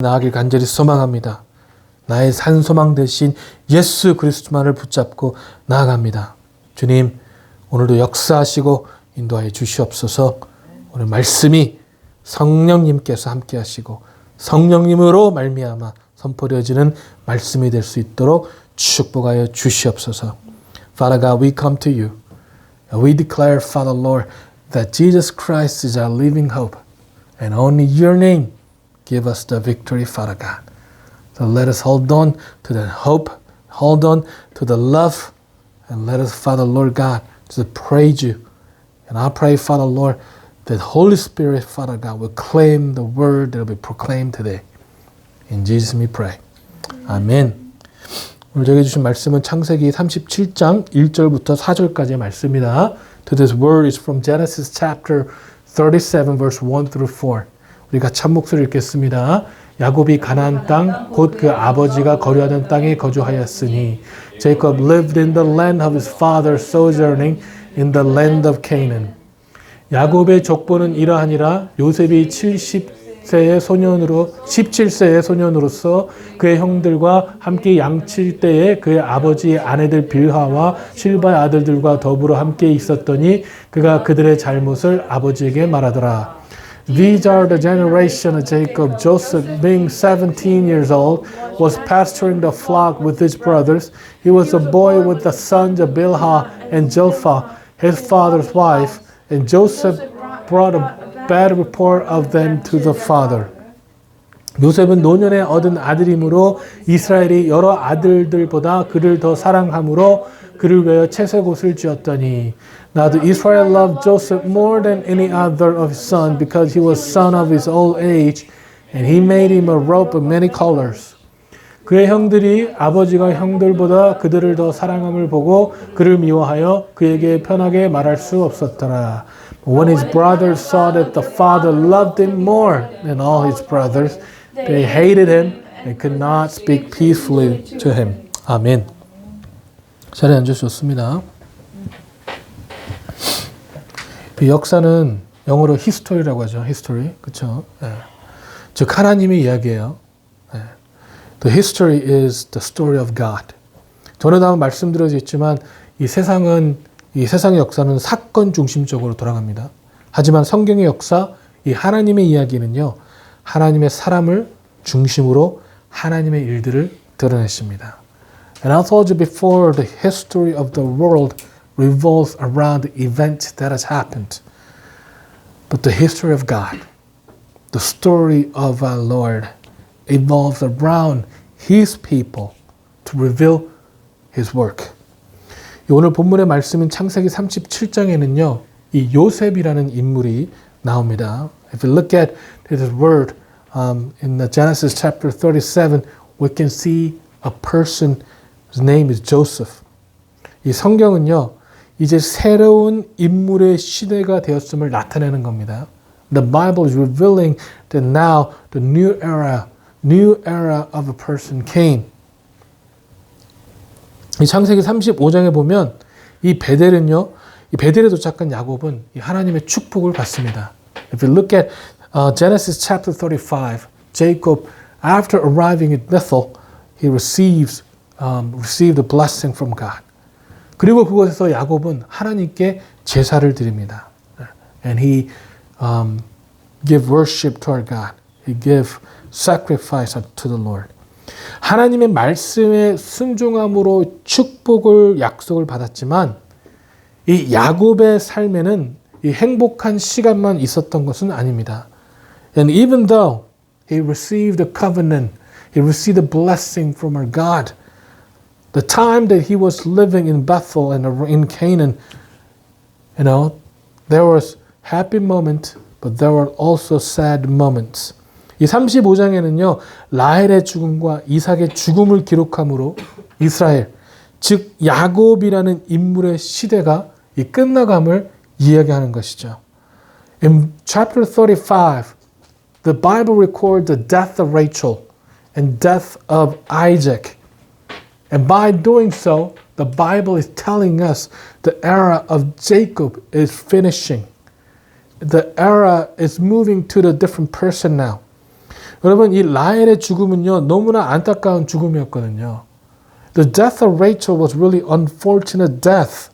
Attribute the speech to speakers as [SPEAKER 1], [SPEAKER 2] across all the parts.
[SPEAKER 1] 나아길 간절히 소망합니다. 나의 산소망 대신 예수 그리스도만을 붙잡고 나아갑니다. 주님, 오늘도 역사하시고 인도하여 주시옵소서. 오늘 말씀이 성령님께서 함께 하시고 성령님으로 말미암아 선포되어지는 말씀이 될 수 있도록 축복하여 주시옵소서. Father God, we come to you and we declare, Father Lord, that Jesus Christ is our living hope and only your name give us the victory, Father God. So let us hold on to the hope, hold on to the love, and let us, Father Lord God, to praise you. And I pray, Father Lord, that Holy Spirit, Father God, will claim the word that will be proclaimed today. In Jesus we pray. 아멘. 오늘 저에게 주신 말씀은 창세기 37장 1절부터 4절까지의 말씀입니다. Today's word is from Genesis chapter 37 verse 1 through 4. 우리가 참 목소리 읽겠습니다. 야곱이 가나안 땅 곧 그 아버지가 거류하던 땅에 거주하였으니 Jacob lived in the land of his father sojourning in the land of Canaan. 야곱의 족보는 이러하니라. 요셉이 17세의 소년으로서 그의 형들과 함께 양칠 때에 그의 아버지의 아내들 빌하와 실바의 아들들과 더불어 함께 있었더니 그가 그들의 잘못을 아버지에게 말하더라. These are the generation of Jacob. Joseph, being 17 years old, was pasturing the flock with his brothers. He was a boy with the sons of Bilhah and Zilpah, his father's wife, and Joseph brought a bad report of them to the father. 요셉은 노년에 얻은 아들이므로 이스라엘이 여러 아들들보다 그를 더 사랑함으로 그를 위하여 채색옷을 지었더니 Now the Israel loved Joseph more than any other of his son because he was son of his old age and he made him a robe of many colors. 그의 형들이 아버지가 형들보다 그들을 더 사랑함을 보고 그를 미워하여 그에게 편하게 말할 수 없었더라. When his brothers saw that the father loved him more than all his brothers, they hated him and could not speak peacefully to him. 아멘. 자리에 앉으셨습니다. 이 역사는 영어로 history라고 하죠. history. 그렇죠? 예. 즉 하나님의 이야기예요. 예. The history is the story of God. 전에도 한번 말씀드렸지만 이 세상의 역사는 사건 중심적으로 돌아갑니다. 하지만 성경의 역사, 이 하나님의 이야기는요. 하나님의 사람을 중심으로 하나님의 일들을 드러내십니다. And I told you before, the history of the world revolves around the event that has happened. But the history of God, the story of our Lord, evolves around His people to reveal His work. 오늘 본문의 말씀인 창세기 37장에는요, 이 요셉이라는 인물이 나옵니다. If you look at this word in the Genesis chapter 37, we can see a person whose name is Joseph. 이 성경은요, 이제 새로운 인물의 시대가 되었음을 나타내는 겁니다. The Bible is revealing that now the new era of a person came. 이 창세기 35장에 보면 이 베델에 도착한 야곱은 이 하나님의 축복을 받습니다. If you look at Genesis chapter 35, Jacob, after arriving at Bethel, he received a blessing from God. 그리고 그곳에서 야곱은 하나님께 제사를 드립니다. And he give worship to our God. He give sacrifice to the Lord. 하나님의 말씀에 순종함으로 축복을 약속을 받았지만 이 야곱의 삶에는 이 행복한 시간만 있었던 것은 아닙니다. And even though he received a covenant, he received a blessing from our God, the time that he was living in Bethel and in Canaan, there was happy moments, but there were also sad moments. 이 35장에는요, 라헬의 죽음과 이삭의 죽음을 기록함으로 이스라엘, 즉 야곱이라는 인물의 시대가 이 끝나감을 이야기하는 것이죠. In chapter 35, the Bible records the death of Rachel and death of Isaac. And by doing so, the Bible is telling us the era of Jacob is finishing. The era is moving to the different person now. 여러분 이 라헬의 죽음은요 너무나 안타까운 죽음이었거든요. The death of Rachel was really unfortunate death.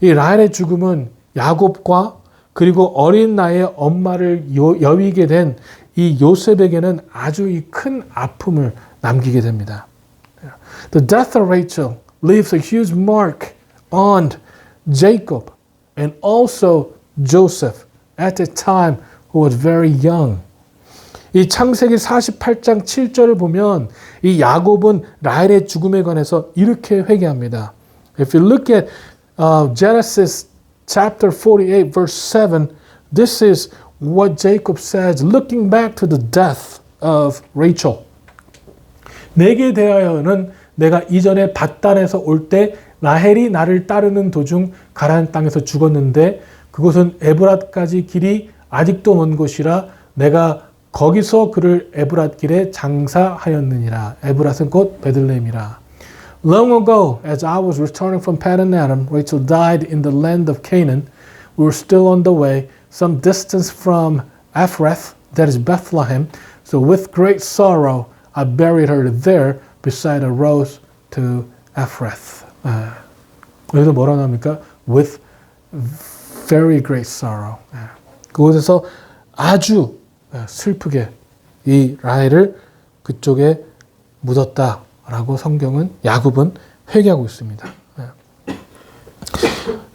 [SPEAKER 1] 이 라헬의 죽음은 야곱과 그리고 어린 나이에 엄마를 여위게 된 이 요셉에게는 아주 큰 아픔을 남기게 됩니다. The death of Rachel leaves a huge mark on Jacob and also Joseph at the time who was very young. 이 창세기 48장 7절을 보면 이 야곱은 라헬의 죽음에 관해서 이렇게 회개합니다. If you look at Genesis chapter 48 verse 7, this is what Jacob says looking back to the death of Rachel. 내게 대하여는 내가 이전에 밧단에서 올 때 라헬이 나를 따르는 도중 가나안 땅에서 죽었는데 그곳은 에브랏까지 길이 아직도 먼 곳이라 내가 거기서 그를 에브랏 길에 장사하였느니라. 에브랏은 곧 베들레헴이라. Long ago, as I was returning from Paddan Aram, Rachel died in the land of Canaan. We were still on the way, some distance from Ephrath, that is Bethlehem. So with great sorrow, I buried her there beside a road to Ephrath. 여기서 뭐라고 합니까? With very great sorrow. 그곳에서 아주 슬프게 이 라헬을 그쪽에 묻었다라고 성경은 야곱은 회개하고 있습니다.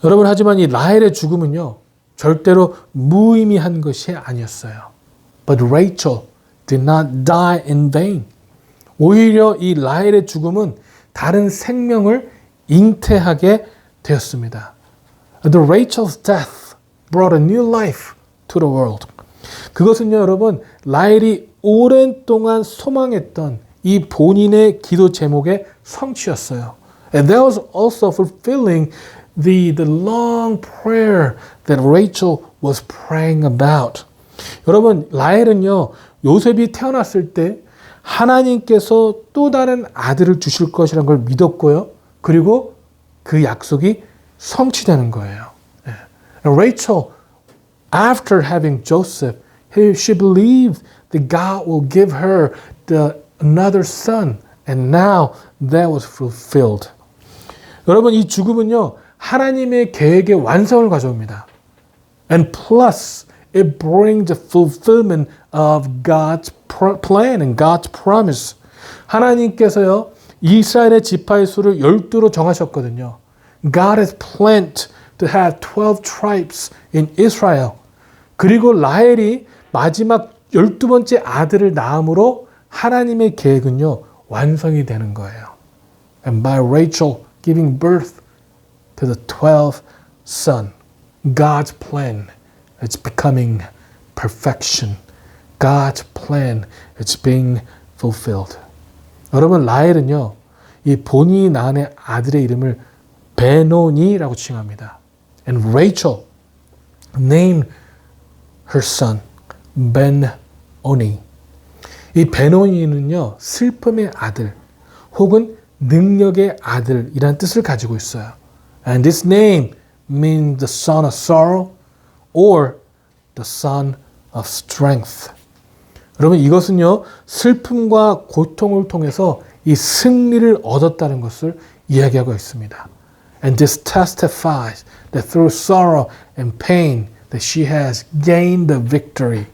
[SPEAKER 1] 여러분 하지만 이 라헬의 죽음은요 절대로 무의미한 것이 아니었어요. But Rachel did not die in vain. 오히려 이 라헬의 죽음은 다른 생명을 잉태하게 되었습니다. The Rachel's death brought a new life to the world. 그것은요, 여러분, 라헬이 오랜 동안 소망했던 이 본인의 기도 제목의 성취였어요. And that was also fulfilling the long prayer that Rachel was praying about. 여러분, 라헬은요, 요셉이 태어났을 때 하나님께서 또 다른 아들을 주실 것이라는 걸 믿었고요. 그리고 그 약속이 성취되는 거예요. Rachel, after having Joseph, she believed that God will give her another son, and now that was fulfilled. 여러분, 이 죽음은요, 하나님의 계획의 완성을 가져옵니다. And plus, it brings the fulfillment of God's plan and God's promise. 하나님께서요, 이스라엘의 지파의 수를 12로 정하셨거든요. God has planned to have 12 tribes in Israel. 그리고 라헬이 마지막 12번째 아들을 낳음으로 하나님의 계획은요, 완성이 되는 거예요. And by Rachel giving birth to the 12th son, God's plan is becoming perfection. God's plan is being fulfilled. 여러분, 라헬은요, 이 본인이 낳은 아들의 이름을 베노니라고 칭합니다. And Rachel named her son Ben-Oni. 이 베노니는요, 슬픔의 아들 혹은 능력의 아들이라는 뜻을 가지고 있어요. And this name means the son of sorrow or the son of strength. 여러분, 이것은요, 슬픔과 고통을 통해서 이 승리를 얻었다는 것을 이야기하고 있습니다. And this testifies that through sorrow and pain that she has gained the victory.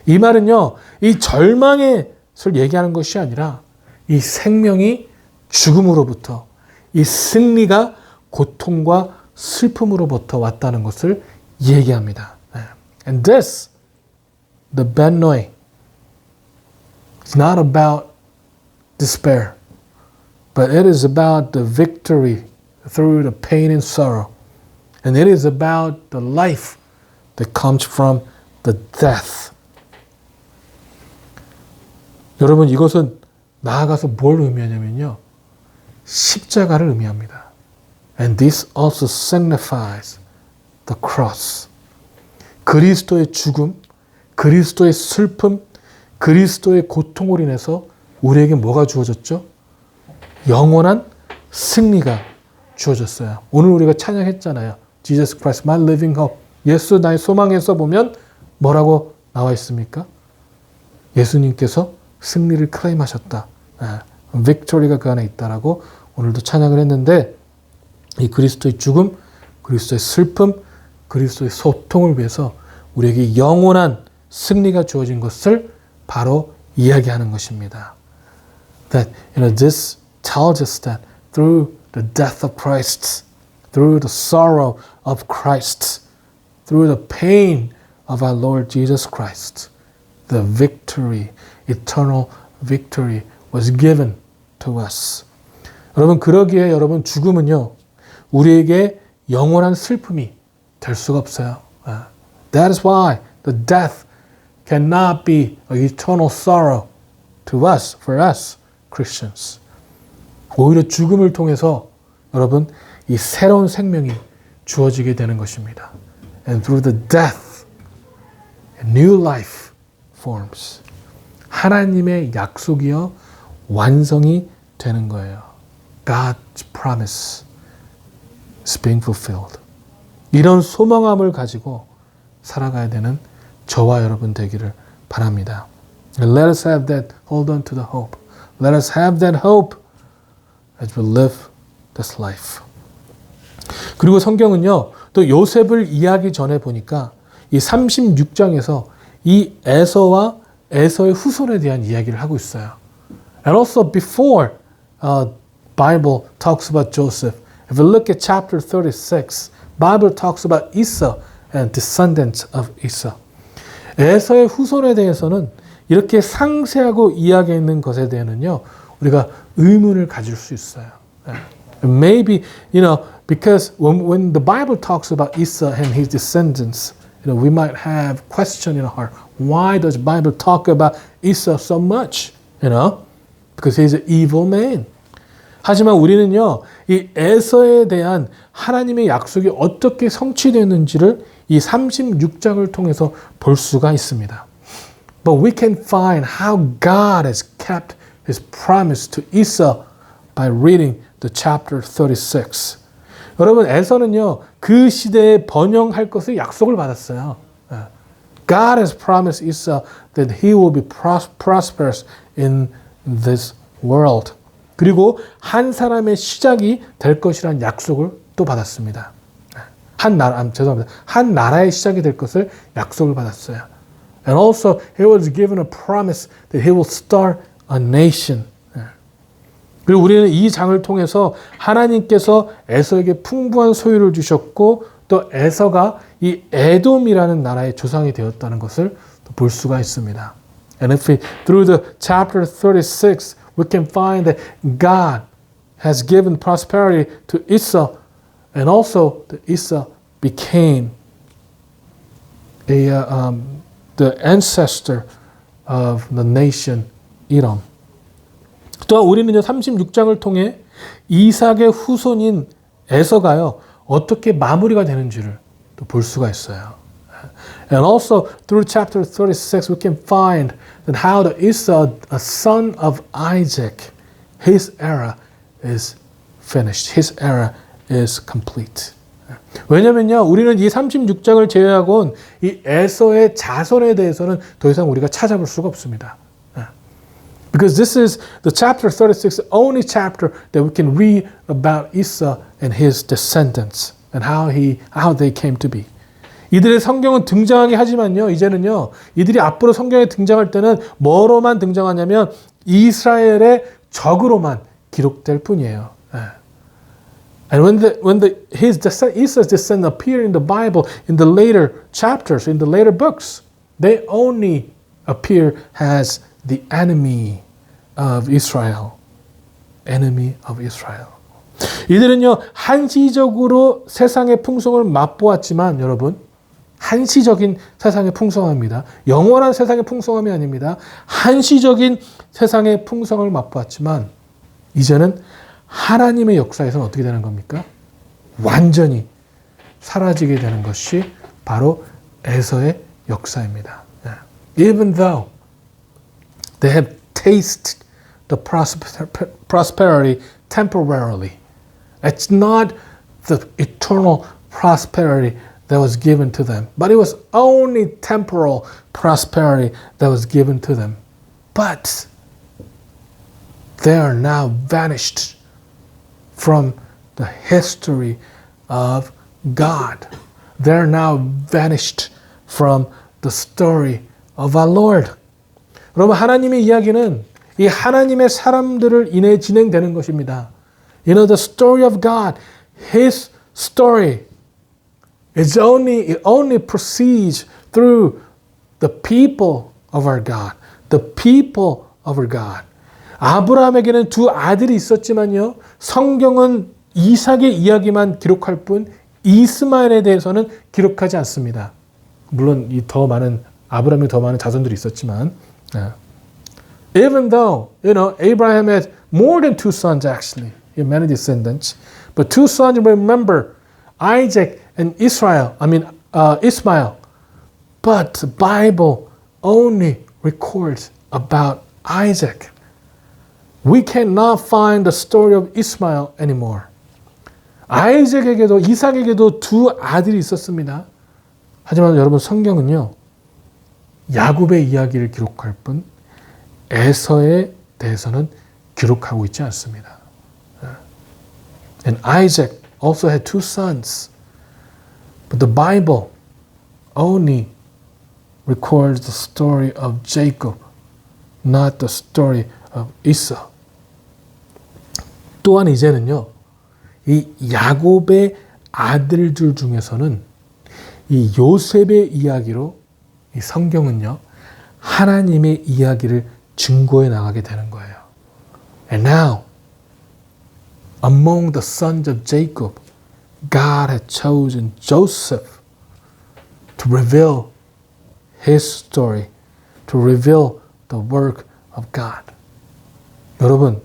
[SPEAKER 1] 이 말은요, 이 절망의 것을 얘기하는 것이 아니라 이 생명이 죽음으로부터, 이 승리가 고통과 슬픔으로부터 왔다는 것을 얘기합니다. And this, the Ben-Noi, is not about despair, but it is about the victory through the pain and sorrow. And it is about the life that comes from the death. 여러분, 이것은 나아가서 뭘 의미하냐면요, 십자가를 의미합니다. And this also signifies the cross. 그리스도의 죽음, 그리스도의 슬픔, 그리스도의 고통으로 인해서 우리에게 뭐가 주어졌죠? 영원한 승리가 주어졌어요. 오늘 우리가 찬양했잖아요. Jesus Christ, my living hope. 예수 나의 소망에서 보면 뭐라고 나와 있습니까? 예수님께서 승리를 클레임하셨다. 빅토리가 그 안에 있다라고 오늘도 찬양을 했는데 이 그리스도의 죽음, 그리스도의 슬픔, 그리스도의 소통을 위해서 우리에게 영원한 승리가 주어진 것을 바로 이야기하는 것입니다. That this tells us that through the death of Christ, through the sorrow of Christ, through the pain of our Lord Jesus Christ, the victory, eternal victory was given to us. 여러분 그러기에 여러분 죽음은요 우리에게 영원한 슬픔이 될 수가 없어요. That is why the death cannot be an eternal sorrow to us, for us Christians. 오히려 죽음을 통해서 여러분 이 새로운 생명이 주어지게 되는 것입니다. And through the death, a new life forms. 하나님의 약속이요 완성이 되는 거예요. God's promise is being fulfilled. 이런 소망함을 가지고 살아가야 되는 저와 여러분 되기를 바랍니다. Let us have that, hold on to the hope. Let us have that hope as we live this life. 그리고 성경은요, 또 요셉을 이야기 전에 보니까 이 36장에서 이 에서와 에서의 후손에 대한 이야기를 하고 있어요. And also before Bible talks about Joseph, if we look at chapter 36, Bible talks about Esau and descendants of Esau. 에서의 후손에 대해서는 이렇게 상세하고 이야기하는 것에 대해서는요, 우리가 의문을 가질 수 있어요. Maybe, because when the Bible talks about Esau and his descendants, we might have question in our heart. Why does the Bible talk about Esau so much? Because he's an evil man. 하지만 우리는요, 이 에서에 대한 하나님의 약속이 어떻게 성취되는지를 이 36장을 통해서 볼 수가 있습니다. But we can find how God has kept His promise to Esau by reading the chapter 36. 여러분, 에서는요, 그 시대에 번영할 것을 약속을 받았어요. God has promised Esau that he will be prosperous in this world. 그리고 한 사람의 시작이 될 것이라는 약속을 또 받았습니다. 한 나라의 시작이 될 것을 약속을 받았어요. And also, he was given a promise that he will start a nation. 그리고 우리는 이 장을 통해서 하나님께서 에서에게 풍부한 소유를 주셨고 또 에서가 이 에돔이라는 나라의 조상이 되었다는 것을 볼 수가 있습니다. And if we, through the chapter 36, we can find that God has given prosperity to Esau, and also that Esau became the ancestor of the nation Edom. 또한 우리는 36장을 통해 이삭의 후손인 에서가요 어떻게 마무리가 되는지를 또 볼 수가 있어요. And also through chapter 36 we can find that how the Esau, a son of Isaac, his era is finished. His era is complete. 왜냐면요, 우리는 이 36장을 제외하고는 이 에서의 자손에 대해서는 더 이상 우리가 찾아볼 수가 없습니다. Because this is the chapter 36, the only chapter that we can read about Esau and his descendants and how they came to be. 이들의 성경은 등장하게 하지만요, 이제는요, 이들이 앞으로 성경에 등장할 때는 뭐로만 등장하냐면 이스라엘의 적으로만 기록될 뿐이에요. And when Esau's descendants appear in the Bible in the later chapters, in the later books, they only appear as the enemy of Israel. Enemy of Israel. 이들은요, 한시적으로 세상의 풍성을 맛보았지만, 여러분, 한시적인 세상의 풍성함입니다. 영원한 세상의 풍성함이 아닙니다. 한시적인 세상의 풍성을 맛보았지만, 이제는 하나님의 역사에서는 어떻게 되는 겁니까? 완전히 사라지게 되는 것이 바로 에서의 역사입니다. Even though they have tasted the prosperity temporarily, it's not the eternal prosperity that was given to them, but it was only temporal prosperity that was given to them but they are now vanished from the history of God. They're now vanished from the story of our Lord. 여러분, 하나님의 이야기는 이 하나님의 사람들을 인해 진행되는 것입니다. You know, the story of God, His story, it only proceeds through the people of our God. The people of our God. 아브라함에게는 두 아들이 있었지만요, 성경은 이삭의 이야기만 기록할 뿐 이스마엘에 대해서는 기록하지 않습니다. 물론 아브라함이 더 많은 자손들이 있었지만, even though, Abraham had more than two sons actually, he had many descendants, but two sons, remember, Isaac and Ismail, but the Bible only records about Isaac. We cannot find the story of Ismail anymore. 이삭에게도 두 아들이 있었습니다. 하지만 여러분, 성경은요, 야곱의 이야기를 기록할 뿐 에서에 대해서는 기록하고 있지 않습니다. And Isaac also had two sons. But the Bible only records the story of Jacob, not the story of Esau. 또한 이제는요, 이 야곱의 아들들 중에서는 이 요셉의 이야기로 이 성경은요, 하나님의 이야기를 증거해 나가게 되는 거예요. And now, among the sons of Jacob, God had chosen Joseph to reveal his story, to reveal the work of God. 여러분,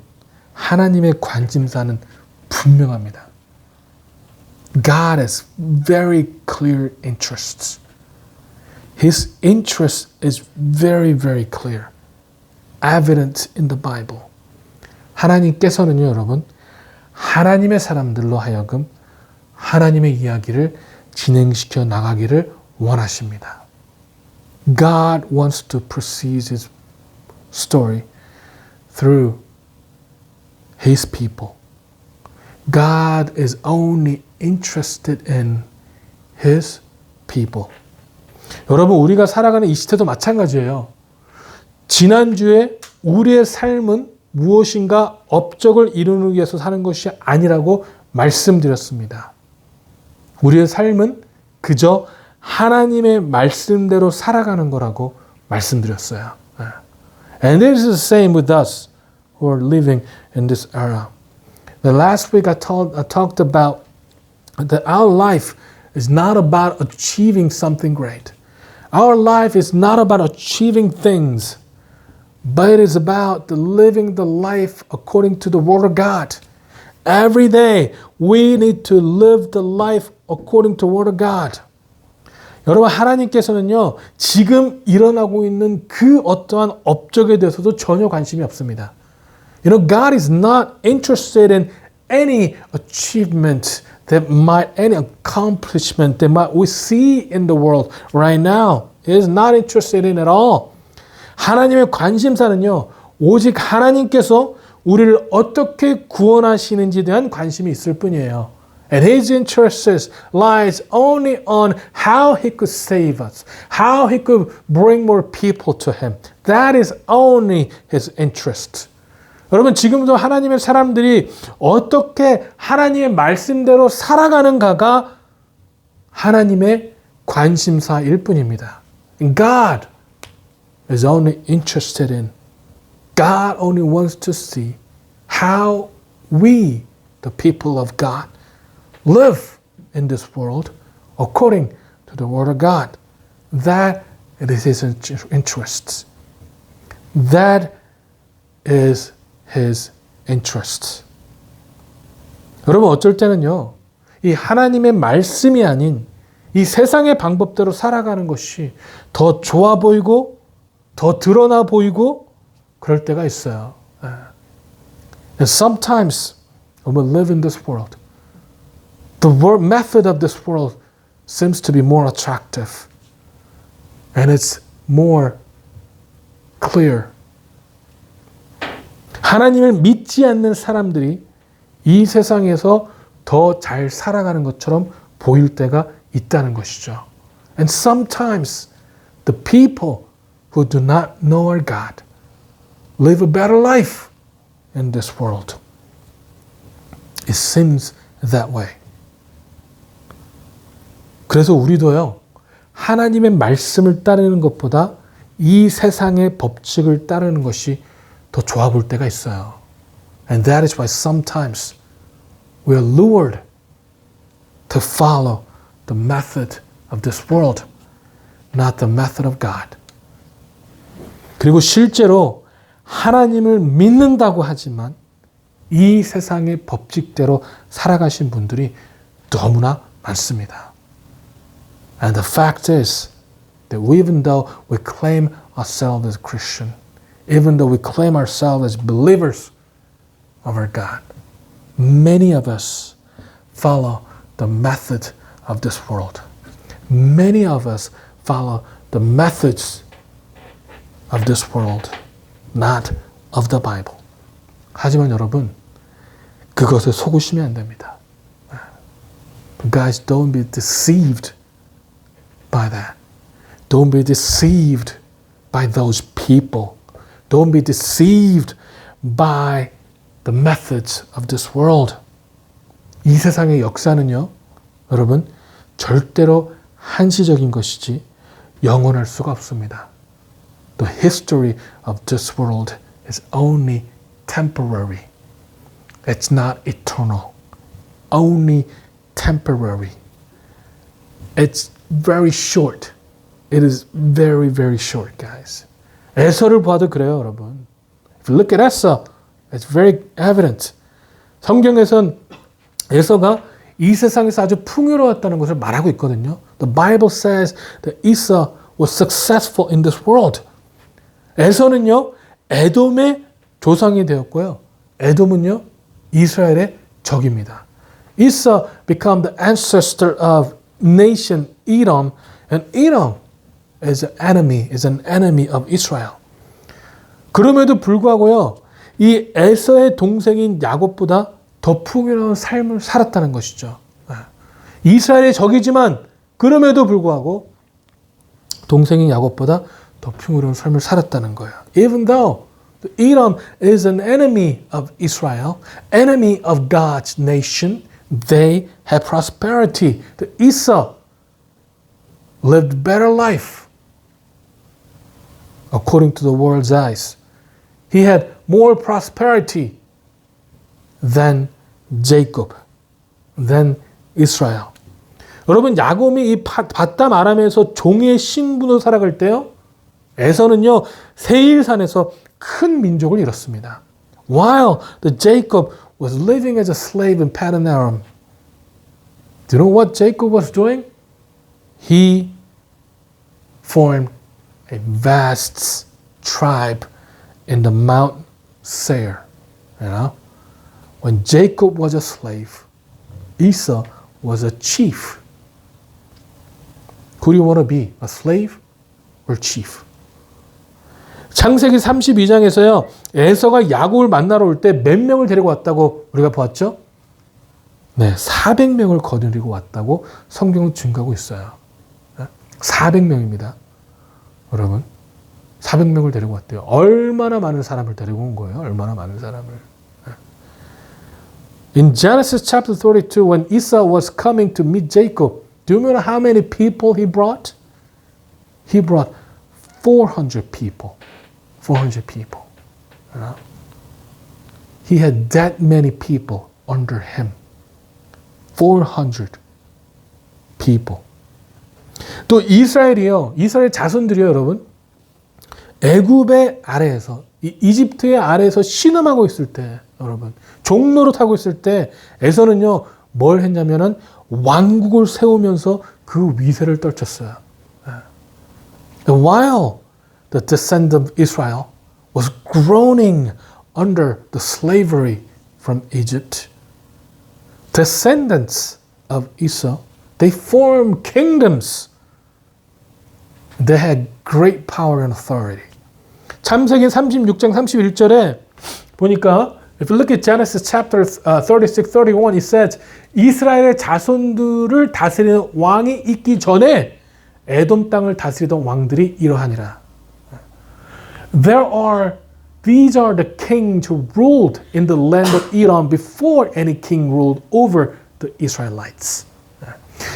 [SPEAKER 1] 하나님의 관심사는 분명합니다. God has very clear interests. His interest is very, very clear, evident in the Bible. 하나님께서는요, 여러분, 하나님의 사람들로 하여금 하나님의 이야기를 진행시켜 나가기를 원하십니다. God wants to proceed His story through His people. God is only interested in His people. 여러분, 우리가 살아가는 이 시대도 마찬가지예요. 지난주에 우리의 삶은 무엇인가 업적을 이루기 위해서 사는 것이 아니라고 말씀드렸습니다. 우리의 삶은 그저 하나님의 말씀대로 살아가는 거라고 말씀드렸어요. And it is the same with us who are living in this era. The last week I talked about that our life is not about achieving something great. Our life is not about achieving things, but it is about living the life according to the Word of God. Every day we need to live the life according to the Word of God. 여러분, 하나님께서는요, 지금 일어나고 있는 그 어떠한 업적에 대해서도 전혀 관심이 없습니다. God is not interested in any achievement any accomplishment that we see in the world right now. He is not interested in at all. 하나님의 관심사는요, 오직 하나님께서 우리를 어떻게 구원하시는지에 대한 관심이 있을 뿐이에요. And His interest lies only on how He could save us, how He could bring more people to Him. That is only His interest. 여러분, 지금도 하나님의 사람들이 어떻게 하나님의 말씀대로 살아가는가가 하나님의 관심사일 뿐입니다. God is only interested in, God only wants to see how we, the people of God, live in this world according to the Word of God. That is His interests. That is His interests. 여러분, 어쩔 때는요, 이 하나님의 말씀이 아닌 이 세상의 방법대로 살아가는 것이 더 좋아 보이고 더 드러나 보이고 그럴 때가 있어요. And sometimes when we live in this world, the method of this world seems to be more attractive and it's more clear 하나님을 믿지 않는 사람들이 이 세상에서 더 잘 살아가는 것처럼 보일 때가 있다는 것이죠. And sometimes the people who do not know our God live a better life in this world. It seems that way. 그래서 우리도요, 하나님의 말씀을 따르는 것보다 이 세상의 법칙을 따르는 것이 더 좋아 보일 때가 있어요. And that is why sometimes we are lured to follow the method of this world, not the method of God. 그리고 실제로 하나님을 믿는다고 하지만 이 세상의 법칙대로 살아가신 분들이 너무나 많습니다. And the fact is that even though we claim ourselves as Christian, even though we claim ourselves as believers of our God, many of us follow the method of this world. Many of us follow the methods of this world, not of the Bible. 하지만 여러분, 그것에 속으시면 안 됩니다. Guys, don't be deceived by that. Don't be deceived by those people. Don't be deceived by the methods of this world. 이 세상의 역사는요, 여러분, 절대로 한시적인 것이지 영원할 수가 없습니다. The history of this world is only temporary. It's not eternal. Only temporary. It's very short. It is very, very short, guys. 에서를 봐도 그래요, 여러분. If you look at Esau, it's very evident. 성경에선 에서가 이 세상에서 아주 풍요로웠다는 것을 말하고 있거든요. The Bible says that Esau was successful in this world. 에서는요, 에돔의 조상이 되었고요. 에돔은요, 이스라엘의 적입니다. Esau became the ancestor of nation Edom, and Edom is an enemy of Israel. 그럼에도 불구하고요, 이 에서의 동생인 야곱보다 더 풍요로운 삶을 살았다는 것이죠. 이스라엘의 적이지만 그럼에도 불구하고 동생인 야곱보다 더 풍요로운 삶을 살았다는 거예요. Even though Edom is an enemy of Israel, enemy of God's nation, they had prosperity. The Esau lived better life according to the world's eyes. He had more prosperity than Jacob, than Israel. 여러분, 야곱이 이 바담 아람에서 종의 신분으로 살아갈 때요, 에서는요, 세일산에서 큰 민족을 잃었습니다. While the Jacob was living as a slave in Paddan Aram, do you know what Jacob was doing? He formed a vast tribe in the Mount Seir. You know, when Jacob was a slave, Esau was a chief. Who do you want to be? A slave or chief? 창세기 32장에서요, 에서가 야곱을 만나러 올 때 몇 명을 데리고 왔다고 우리가 보았죠? 네, 400명을 거느리고 왔다고 성경은 증거하고 있어요. 400명입니다. 여러분, 400명을 데리고 왔대요. 얼마나 많은 사람을 데리고 온 거예요? 얼마나 많은 사람을. In Genesis chapter 32, when Esau was coming to meet Jacob, do you know how many people he brought? He brought 400 people. 400 people. You know? He had that many people under him. 400 people. 또 이스라엘이요. 이스라엘 자손들이요, 여러분. 애굽의 아래에서, 이집트의 아래에서 신음하고 있을 때, 여러분, 종노릇 하고 있을 때 에서는요, 뭘 했냐면은 왕국을 세우면서 그 위세를 떨쳤어요. And while the descendant of Israel was groaning under the slavery from Egypt, descendants of Esau, they formed kingdoms. They had great power and authority. 창세기 36장 31절에 보니까 if you look at Genesis chapter 36, 31, it says 이스라엘의 자손들을 다스리는 왕이 있기 전에 에돔 땅을 다스리던 왕들이 이러하니라. These are the kings who ruled in the land of Edom before any king ruled over the Israelites.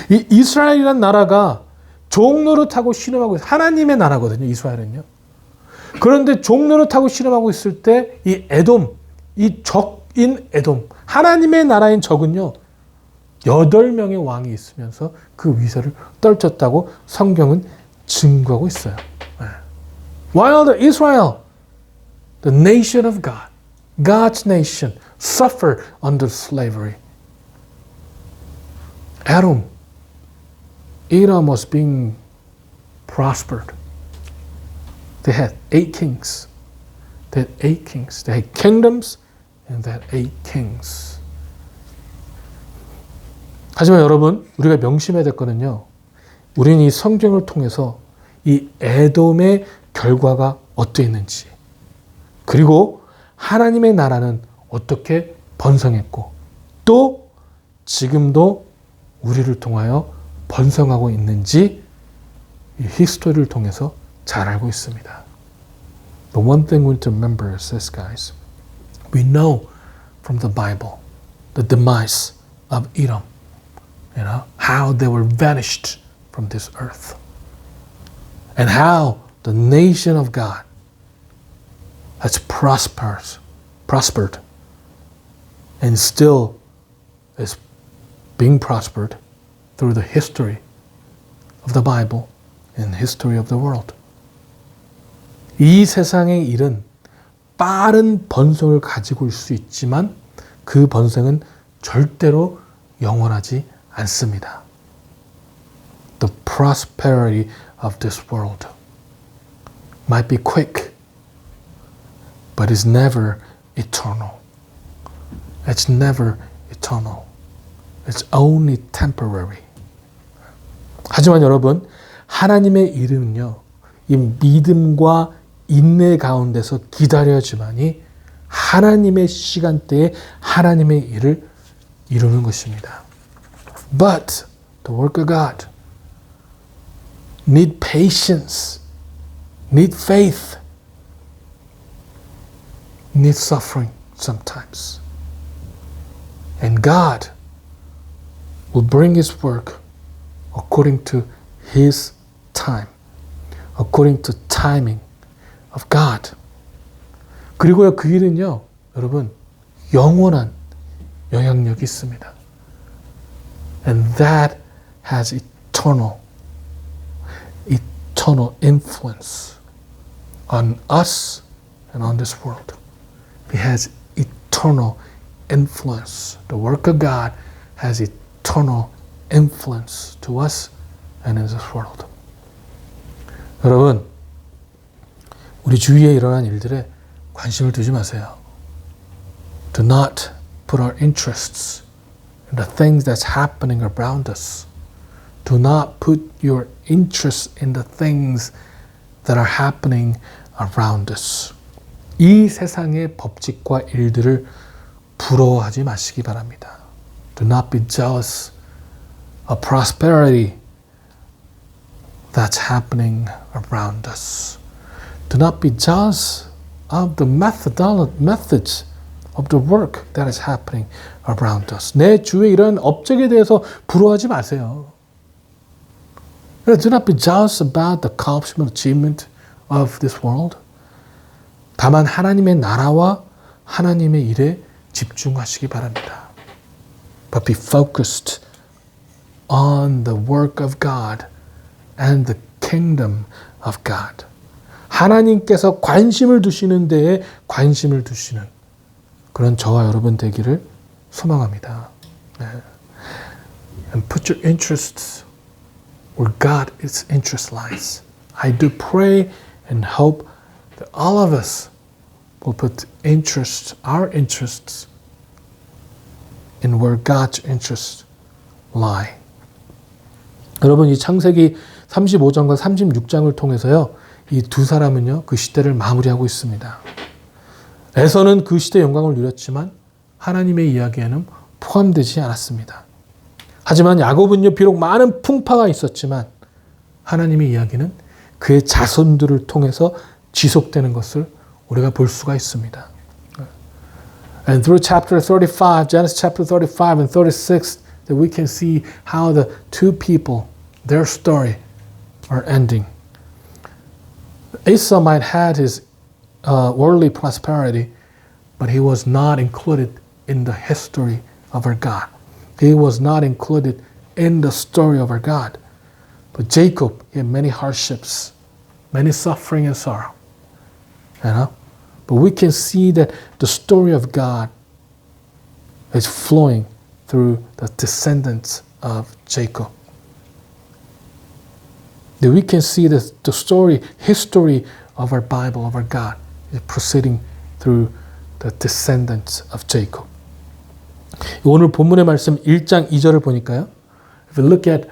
[SPEAKER 1] 이 이스라엘이란 나라가 종노릇하고 신음하고 하나님의 나라거든요. 이스라엘은요. 그런데 종노릇하고 신음하고 있을 때 이 에돔, 이 적인 에돔, 하나님의 나라인 적은요. 8명의 왕이 있으면서 그 위세를 떨쳤다고 성경은 증거하고 있어요. While the Israel, the nation of God, God's nation, suffered under slavery. Edom was being prospered. They had 8 kings. They had 8 kings. They had kingdoms and they had 8 kings. 하지만 여러분, 우리가 명심해야 될 거는요. 우리는 이 성경을 통해서 이 에돔의 결과가 어떠했는지, 그리고 하나님의 나라는 어떻게 번성했고, 또 지금도 우리를 통하여 번성하고 있는지 이 히스토리를 통해서 잘 알고 있습니다. The one thing we need to remember is this, guys. We know from the Bible the demise of Edom. You know, how they were vanished from this earth. And how the nation of God has prospered and still is being prospered through the history of the Bible and history of the world. 이 세상의 일은 빠른 번성을 가지고 올 수 있지만 그 번성은 절대로 영원하지 않습니다. The prosperity of this world might be quick, but it's never eternal. It's never eternal. It's only temporary. 하지만 여러분, 하나님의 일은요, 이 믿음과 인내 가운데서 기다려야지만이 하나님의 시간대에 하나님의 일을 이루는 것입니다. But the work of God need patience, need faith, need suffering sometimes. And God will bring His work according to His time, according to timing of God. 그리고요, 그 일은요, 여러분, 영원한 영향력이 있습니다. And that has eternal influence on us and on this world. It has eternal influence. The work of God has eternal influence to us and in this world. 여러분, 우리 주위에 일어난 일들에 관심을 두지 마세요. Do not put our interests in the things that's happening around us. Do not put your interest in the things that are happening around us. 이 세상의 법칙과 일들을 부러워하지 마시기 바랍니다. Do not be jealous of prosperity that's happening around us. Do not be jealous of the methods of the work that is happening around us. 내 주위에 이런 업적에 대해서 부러워하지 마세요. Do not be jealous about the accomplishment, achievement of this world. 다만 하나님의 나라와 하나님의 일에 집중하시기 바랍니다. But be focused on the work of God and the kingdom of God. 하나님께서 관심을 두시는 데에 관심을 두시는 그런 저와 여러분 되기를 소망합니다. And put your interests where God's interest lies. I do pray and hope that all of us will put our interests in where God's interests lie. 여러분, 이 창세기 35장과 36장을 통해서요, 이 두 사람은요, 그 시대를 마무리하고 있습니다. 에서는 그 시대의 영광을 누렸지만 하나님의 이야기에는 포함되지 않았습니다. 하지만 야곱은요, 비록 많은 풍파가 있었지만 하나님의 이야기는 그의 자손들을 통해서 지속되는 것을 우리가 볼 수가 있습니다. And through chapter 35, Genesis chapter 35 and 36, that we can see how the two people, their story, are ending. Esau might had his worldly prosperity, but he was not included in the history of our God. He was not included in the story of our God. But Jacob, he had many hardships, many suffering and sorrow. You know? But we can see that the story of God is flowing through the descendants of Jacob. That we can see the story, history of our Bible, of our God, is proceeding through the descendants of Jacob. 오늘 본문의 말씀 1장 2절을 보니까요. If you look at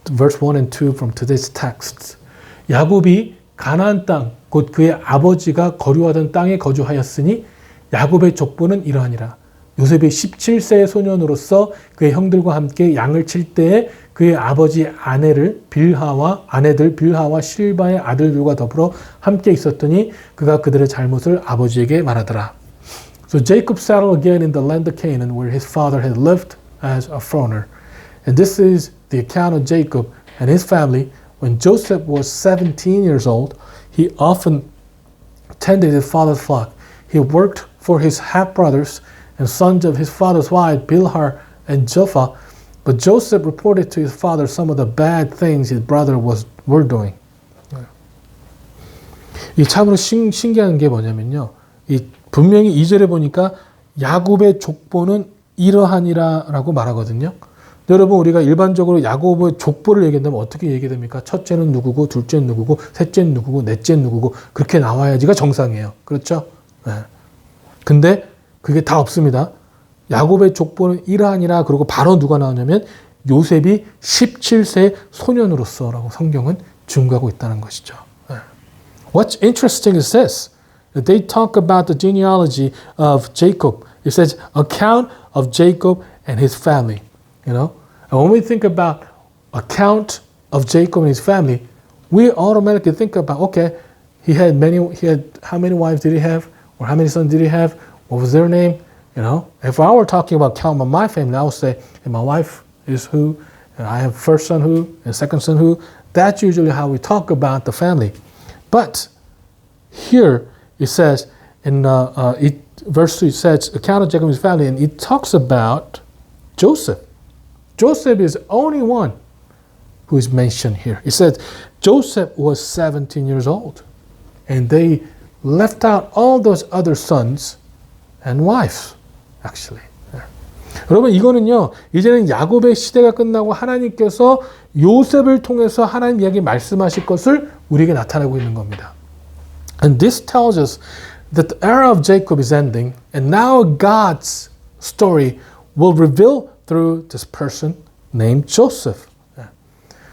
[SPEAKER 1] verse 1 and 2 from today's text, 야곱이 가나안 땅, 곧 그의 아버지가 거류하던 땅에 거주하였으니 야곱의 족보는 이러하니라. 요셉이 17세의 소년으로서 그의 형들과 함께 양을 칠 때에 그의 아버지 아내들 빌하와 실바의 아들들과 더불어 함께 있었더니 그가 그들의 잘못을 아버지에게 말하더라. So Jacob settled again in the land of Canaan where his father had lived as a foreigner. And this is the account of Jacob and his family. When Joseph was 17 years old, he often tended his father's flock. He worked for his half-brothers and sons of his father's wife, Bilhah and Zilpah. But Joseph reported to his father some of the bad things his brother were doing. 이 참으로 신기한 게 뭐냐면요. 이 분명히 2절에 보니까 야곱의 족보는 이러하니라라고 말하거든요. 여러분, 우리가 일반적으로 야곱의 족보를 얘기한다면 어떻게 얘기됩니까? 첫째는 누구고, 둘째는 누구고, 셋째는 누구고, 넷째는 누구고, 그렇게 나와야지가 정상이에요. 그렇죠? 네. 근데 그게 다 없습니다. 야곱의 족보는 이러하니라. 그리고 바로 누가 나오냐면 요셉이 17세 소년으로서라고 성경은 증거하고 있다는 것이죠. 네. What's interesting is this. They talk about the genealogy of Jacob. It says, account of Jacob and his family. You know? And when we think about account of Jacob and his family, we automatically think about, okay, he had how many wives did he have? Or how many sons did he have? What was their name? You know? If I were talking about count of my family, I would say, hey, my wife is who? And I have first son who? And second son who? That's usually how we talk about the family. But here it says, in verse 2, it says, account of Jacob and his family, and it talks about Joseph. Joseph is the only one who is mentioned here. It says Joseph was 17 years old. And they left out all those other sons and wives, actually. 여러분, 이거는요, 이제는 야곱의 시대가 끝나고 하나님께서 요셉을 통해서 하나님 이야기 말씀하실 것을 우리에게 나타내고 있는 겁니다. And this tells us that the era of Jacob is ending, and now God's story will reveal through this person named Joseph.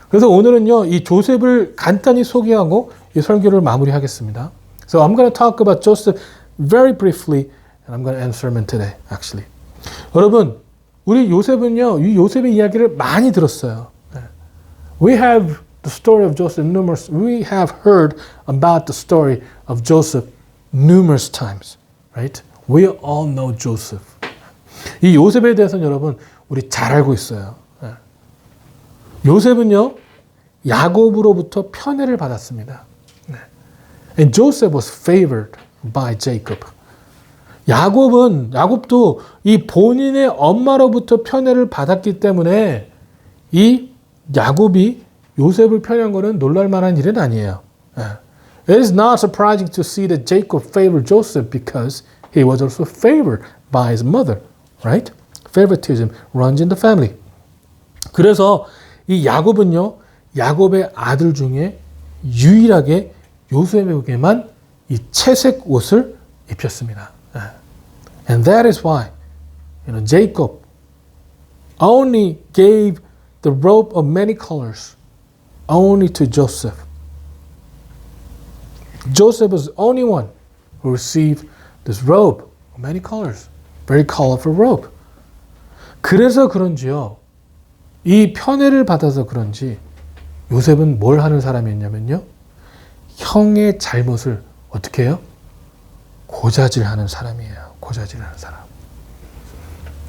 [SPEAKER 1] 그래서 오늘은요, 이 조셉을 간단히 소개하고 이 설교를 마무리하겠습니다. So I'm going to talk about Joseph very briefly, and I'm going to end sermon today, actually. 여러분, 우리 요셉은요, 이 요셉의 이야기를 많이 들었어요. We have the story of Joseph we have heard about the story of Joseph numerous times, right? We all know Joseph. 이 요셉에 대해서는 여러분, 우리 잘 알고 있어요. 요셉은요, 야곱으로부터 편애를 받았습니다. And Joseph was favored by Jacob. 야곱도 이 본인의 엄마로부터 편애를 받았기 때문에 이 야곱이 요셉을 편애한 것은 놀랄만한 일은 아니에요. It is not surprising to see that Jacob favored Joseph because he was also favored by his mother, right? Favoritism runs in the family. 그래서 이 야곱은요, 야곱의 아들 중에 유일하게 요셉에게만 이 채색 옷을 입혔습니다. And that is why, Jacob only gave the robe of many colors only to Joseph. Joseph was the only one who received this robe, many colors, very colorful robe. 그래서 그런지요, 이 편애를 받아서 그런지 요셉은 뭘 하는 사람이었냐면요, 형의 잘못을 어떻게 해요? 고자질하는 사람이에요. 고자질하는 사람.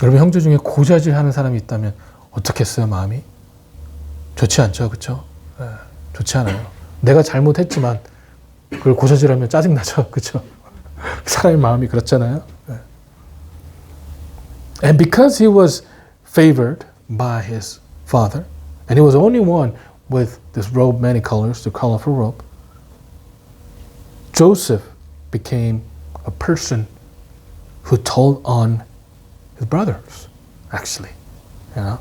[SPEAKER 1] 여러분, 형제 중에 고자질하는 사람이 있다면 어떻겠어요, 마음이? 좋지 않죠, 그렇죠? 네, 좋지 않아요. 내가 잘못했지만 그걸 고자질하면 짜증나죠, 그렇죠? 사람의 마음이 그렇잖아요. 네. And because he was favored by his father, and he was the only one with this robe, many colors, the colorful robe, Joseph became a person who told on his brothers, actually. You know?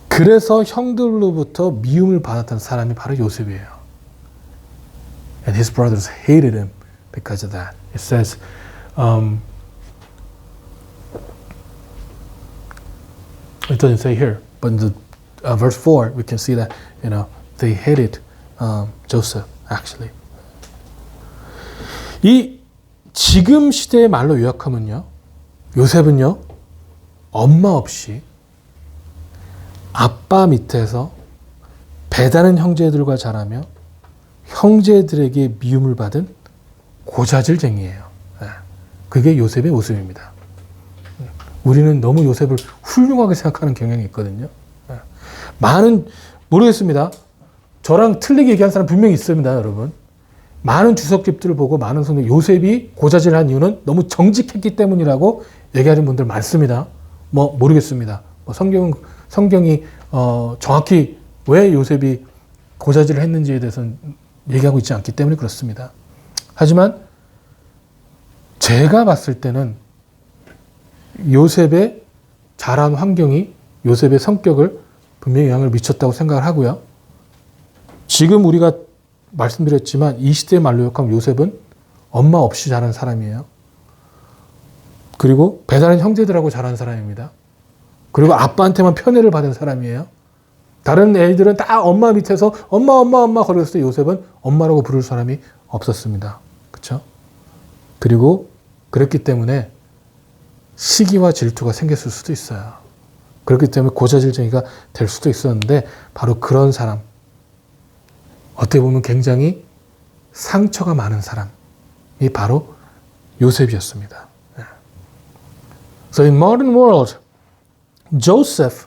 [SPEAKER 1] 그래서 형들로부터 미움을 받았던 사람이 바로 요셉이에요. And his brothers hated him because of that. It says, it doesn't say here, but in the verse 4, we can see that, you know, they hated Joseph, actually. 이 지금 시대의 말로 요약하면요, 요셉은요, 엄마 없이 아빠 밑에서 배다른 형제들과 자라며 형제들에게 미움을 받은 고자질쟁이에요. 그게 요셉의 모습입니다. 우리는 너무 요셉을 훌륭하게 생각하는 경향이 있거든요. 많은, 모르겠습니다. 저랑 틀리게 얘기한 사람 분명히 있습니다, 여러분. 많은 주석집들을 보고 많은 성경, 요셉이 고자질한 이유는 너무 정직했기 때문이라고 얘기하는 분들 많습니다. 뭐 모르겠습니다. 뭐 성경이 정확히 왜 요셉이 고자질을 했는지에 대해서는 얘기하고 있지 않기 때문에 그렇습니다. 하지만 제가 봤을 때는 요셉의 자란 환경이 요셉의 성격을 분명히 영향을 미쳤다고 생각을 하고요. 지금 우리가 말씀드렸지만 이 시대의 말로 욕하면 요셉은 엄마 없이 자란 사람이에요. 그리고 배다른 형제들하고 자란 사람입니다. 그리고 아빠한테만 편애를 받은 사람이에요. 다른 애들은 다 엄마 밑에서 엄마 거렸을 때 요셉은 엄마라고 부를 사람이 없었습니다. 그렇죠? 그리고 그랬기 때문에 시기와 질투가 생겼을 수도 있어요. 그렇기 때문에 고자질쟁이가 될 수도 있었는데 바로 그런 사람, 어떻게 보면 굉장히 상처가 많은 사람이 바로 요셉이었습니다. So in modern world, Joseph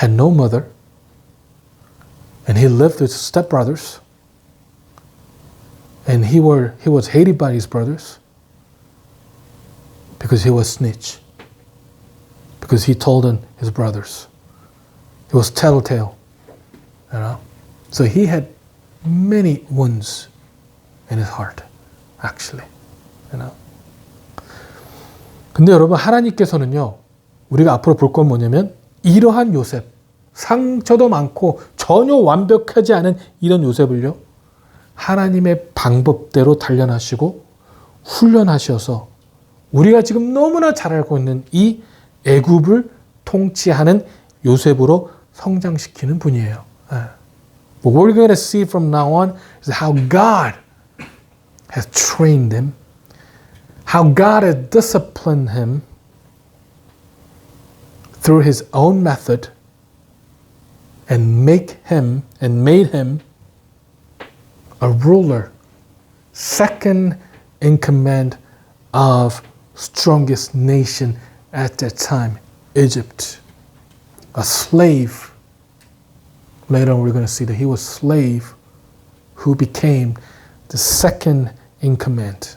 [SPEAKER 1] had no mother, and he lived with stepbrothers, and he was hated by his brothers because he was snitch, because he told on his brothers. He was tattletale, you know. So he had many wounds in his heart, actually, you know. 근데 여러분, 하나님께서는요, 우리가 앞으로 볼 건 뭐냐면 이러한 요셉, 상처도 많고 전혀 완벽하지 않은 이런 요셉을요, 하나님의 방법대로 단련하시고 훈련하셔서 우리가 지금 너무나 잘 알고 있는 이 애굽을 통치하는 요셉으로 성장시키는 분이에요. But what we're going to see from now on is how God has trained him, how God has disciplined him through his own method and made him a ruler, second in command of strongest nation at that time, Egypt. A slave. Later on we're going to see that he was a slave who became the second in command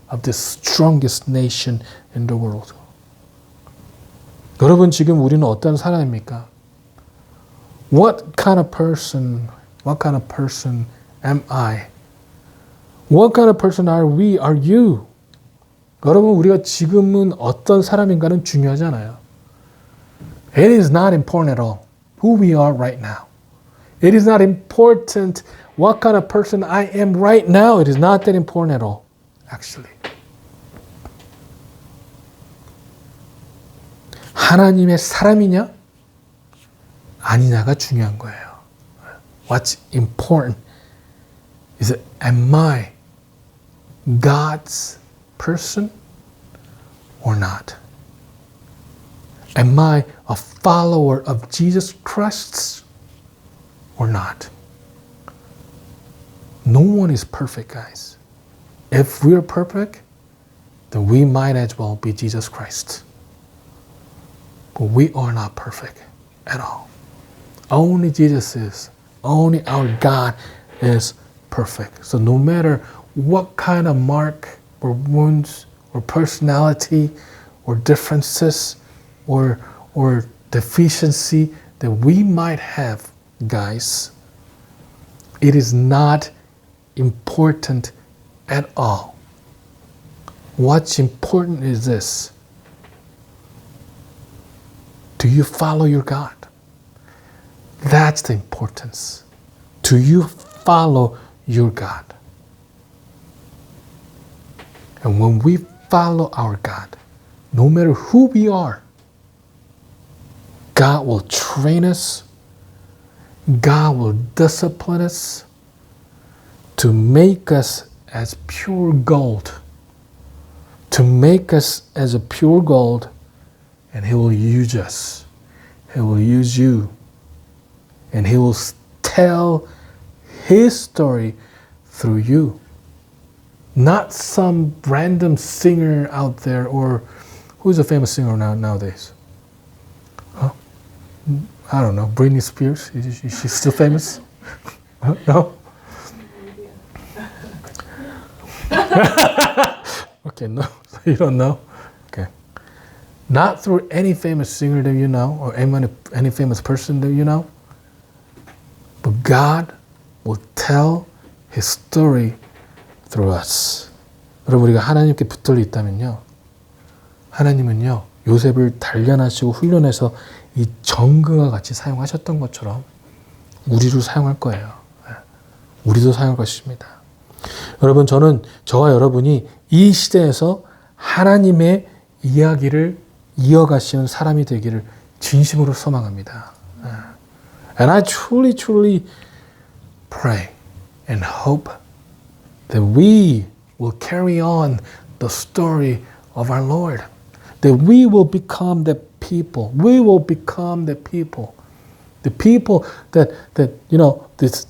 [SPEAKER 1] of the strongest nation in the world. 여러분, 지금 우리는 어떤 사람입니까? What kind of person am I? What kind of person are we? Are you? 여러분, 우리가 지금은 어떤 사람인가는 중요하지 않아요. It is not important at all who we are right now. It is not important what kind of person I am right now. It is not that important at all, actually. 하나님의 사람이냐 아니냐가 중요한 거예요. What's important is, am I God's person or not? Am I a follower of Jesus Christ or not? No one is perfect, guys. If we're perfect, then we might as well be Jesus Christ. But we are not perfect at all. Only Jesus is. Only our God is perfect. So no matter what kind of mark or wounds or personality or differences or deficiency that we might have, guys, it is not important at all. What's important is this. Do you follow your God? That's the importance. Do you follow your God? And when we follow our God, no matter who we are, God will train us. God will discipline us to make us as pure gold. To make us as a pure gold, and He will use us. He will use you. And He will tell His story through you. Not some random singer out there, or who's a famous singer nowadays? Huh? I don't know. Britney Spears? Is she still famous? No? Okay, no. You don't know? Okay. Not through any famous singer that you know, or any famous person that you know. But God will tell His story through us. 여러분, 우리가 하나님께 붙들려 있다면요, 하나님은요, 요셉을 단련하시고 훈련해서 이 정금과 같이 사용하셨던 것처럼 우리를 사용할 거예요. 우리도 사용할 것입니다. 여러분, 저와 여러분이 이 시대에서 하나님의 이야기를 이어가시는 사람이 되기를 진심으로 소망합니다. And I truly pray and hope that we will carry on the story of our Lord. That we will become the people. We will become the people. The people that you know, this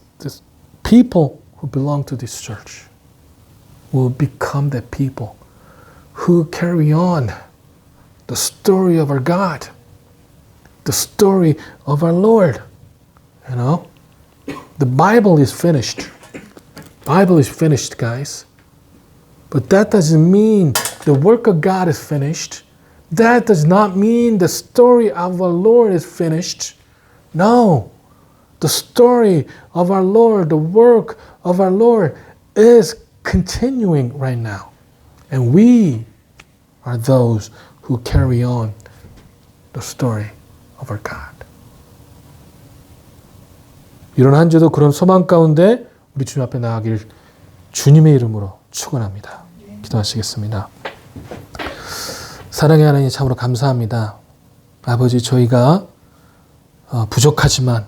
[SPEAKER 1] people who belong to this church will become the people who carry on the story of our God, the story of our Lord. You know, the Bible is finished. Bible is finished, guys. But that doesn't mean the work of God is finished. That does not mean the story of our Lord is finished. No. The story of our Lord, the work of our Lord is continuing right now. And we are those who carry on the story of our God. 이런 한 주도 그런 소망 가운데 우리 주님 앞에 나아가길 주님의 이름으로 축원합니다. 기도하시겠습니다. 사랑의 하나님, 참으로 감사합니다. 아버지, 저희가 부족하지만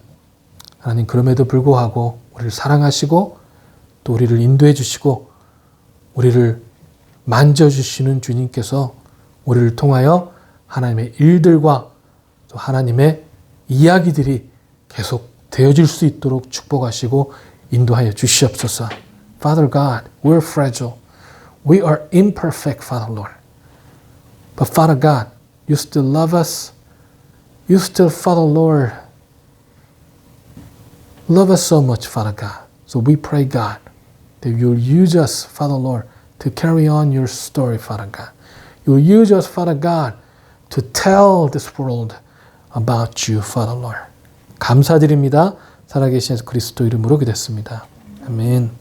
[SPEAKER 1] 하나님, 그럼에도 불구하고 우리를 사랑하시고 또 우리를 인도해 주시고 우리를 만져주시는 주님께서 우리를 통하여 하나님의 일들과 또 하나님의 이야기들이 계속 되어질 수 있도록 축복하시고 인도하여 주시옵소서. Father God, we're fragile. We are imperfect, Father Lord. But Father God, you still love us. You still, Father Lord, love us so much, Father God. So we pray, God, that you'll use us, Father Lord, to carry on your story, Father God. You'll use us, Father God, to tell this world about you, Father Lord. 감사드립니다. 살아계신 예수 그리스도 이름으로 기도했습니다. 아멘.